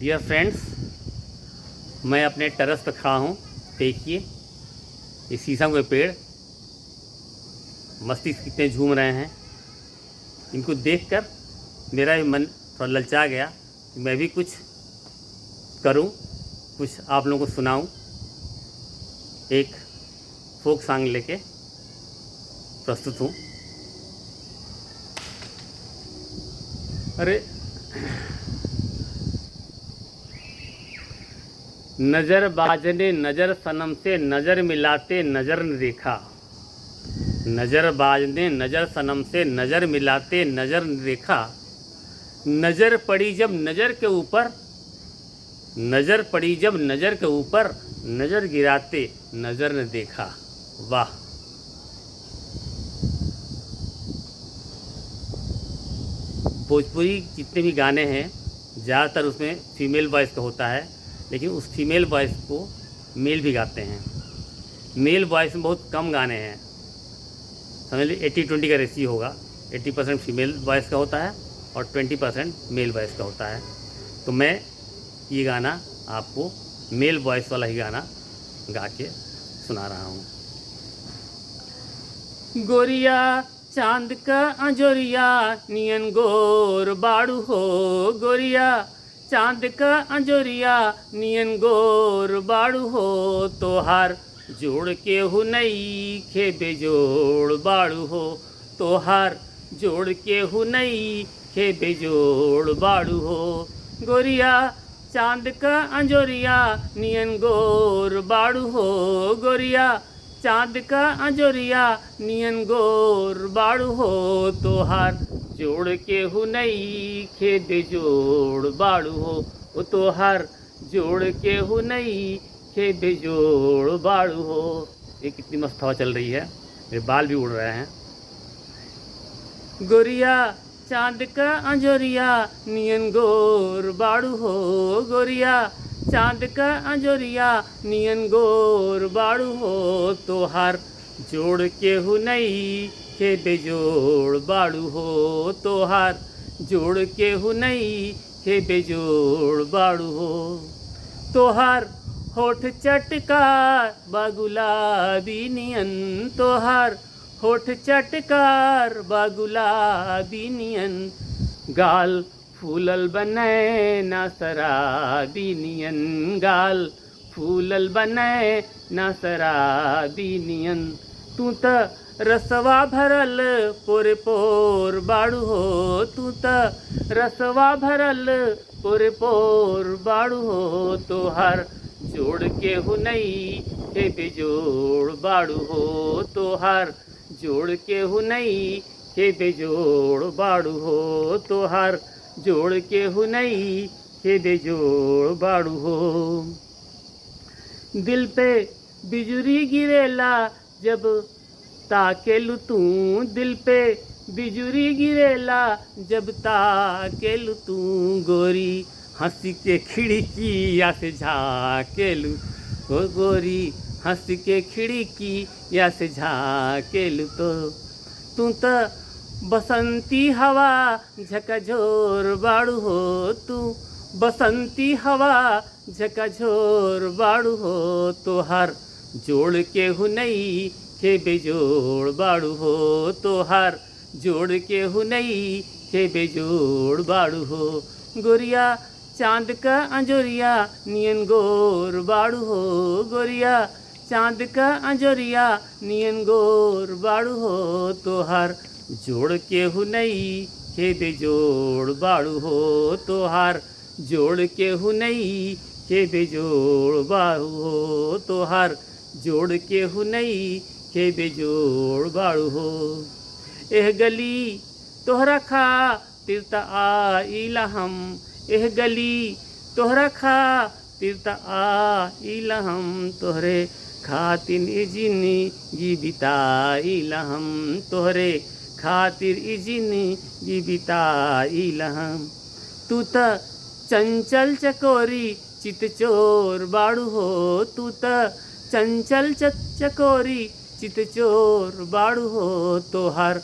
Deere friends, मैं अपने terrace पर खड़ा हूँ। देखिए ये शीशम के पेड़ मस्ती से कितने झूम रहे हैं। इनको देखकर मेरा भी मन थोड़ा ललचा गया कि मैं भी कुछ करूं, कुछ आप लोगों को सुनाऊं। एक फोक सॉन्ग लेके प्रस्तुत हूँ। अरे नज़र बाजने नज़र सनम से नज़र मिलाते नज़र न देखा। नज़र बाजने नज़र सनम से नज़र मिलाते नज़र न देखा। नज़र पड़ी जब नज़र के ऊपर, नज़र पड़ी जब नज़र के ऊपर, नज़र गिराते नज़र न देखा। वाह। भोजपुरी जितने भी गाने हैं ज़्यादातर उसमें फीमेल वॉइस का होता है, लेकिन उस फीमेल वॉइस को मेल भी गाते हैं। मेल वॉइस में बहुत कम गाने हैं, समझ लीजिए 80-20 का रेशियो होगा। 80% फीमेल वॉइस का होता है और 20% मेल वॉइस का होता है। तो मैं ये गाना आपको मेल वॉइस वाला ही गाना गा के सुना रहा हूँ। गोरिया चांद का अंजोरिया नियन गोर बाड़ू हो। गोरिया चांद का अंजोरिया नियन गोर बाड़ू हो। तोहार जोड़ के हु नई खे बेजोड़ बाड़ू हो। तोहार जोड़ के हु नई खे बेजोड़ बाड़ू हो। गोरिया चांद का अंजोरिया नियन गोर बाड़ू हो। गोरिया चांद का अंजोरिया नियन गोर बाड़ू हो। तोहार जोड़ के हु नई खे बेजोड़ बाड़ू हो। वो तोहार जोड़ के हु नई खे बेजोड़ बाड़ू हो। ये कितनी मस्त हवा चल रही है, मेरे बाल भी उड़ रहे हैं। गोरिया चांद का अंजोरिया नियन गोर बाड़ू हो। गोरिया चांद का अंजोरिया नियन गोर बाड़ू हो। तोहार जोड़ के हु नई खे बेजोड़ बाड़ू हो। तोहार जोड़ के हु नई खे बेजोड़ बाड़ू हो। तोहार होठ चटकार बागुलाबी नियन। तोहार होठ चटकार बागुलाबी नियन। गाल फूलल बने ना शराबी नियन। गाल फूलल बने ना शराबी नियन। तू त रसवा भरल पोरे पोर बाड़ू हो। तू त रसवा भरल पोरे पोर बाड़ू हो। तोहार जोड़ के हु नई खे बेजोड़ बाड़ू हो। तोहार जोड़ के हु नई खे बेजोड़ बाड़ू हो। तोहार जोड़ के हु नई खे बेजोड़ बाड़ू हो। दिल पे बिजुरी गिरेला जब ताकेलू तू। दिल पे बिजुरी गिरेला जब ताकेलू तू। गोरी हंसी के खिड़किया से झाकेलू। ओ गोरी हंस के खिड़किया से झाकेलू। तो तू त बसंती हवा झकझोर बाड़ू हो। तू बसंती हवा झकझोर बाड़ू हो। तोहार जोड़ के हु नई खे बेजोड़ बाड़ू हो। तोहार जोड़ के हु नई खे बेजोड़ बाड़ू हो। गोरिया चांद का अंजोरिया नियन गोर बाड़ू हो। गोरिया चांद का अंजोरिया नियन गोर बाड़ू हो। तोहार जोड़ के हु नई खे बेजोड़ बाड़ू हो। तोहार जोड़ के हु नई खे बेजोड़ बाड़ू हो। तोहार जोड़ के हु नई खे बेजोड़ बाड़ू हो। एह गली तोहरा खातिर त आइला हम। एह गली तोहरा खातिर त आइला हम। तोहरे खातिर ई जिंदगी बिताइला हम। तोहरे खातिर ई जिंदगी बिताइला हम। तू त चंचल चकोरी चितचोर बाड़ू हो। तू त चंचल चकोरी चितचोर बाड़ू हो। तोहार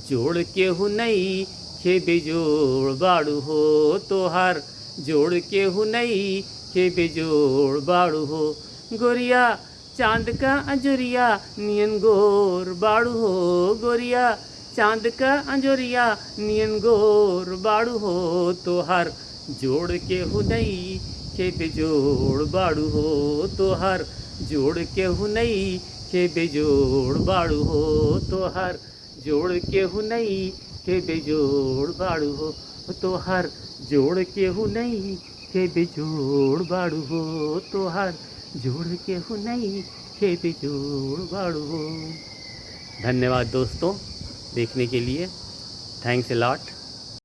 जोड़ के हु नई खे बेजोड़ बाड़ू हो। तोहार जोड़ के हु नहीं के बेजोड़ बाड़ू हो। गोरिया चांद का अंजोरिया नियन गोर बाड़ू हो। गोरिया चांद का अंजोरिया नियन गोर बाड़ू हो। तोहार जोड़ के हु नहीं के बेजोड़ बाड़ू हो। तोहार जोड़ के हु नहीं के बेजोड़ बाड़ू हो। तोहार जोड़ के हु नहीं के बेजोड़ बाड़ू हो। तोहार जोड़ के हु नहीं के बेजोड़ बाड़ू हो। तोहार जोड़ के हु नहीं के बेजोड़ बाड़ू हो। धन्यवाद दोस्तों देखने के लिए। Thanks a lot.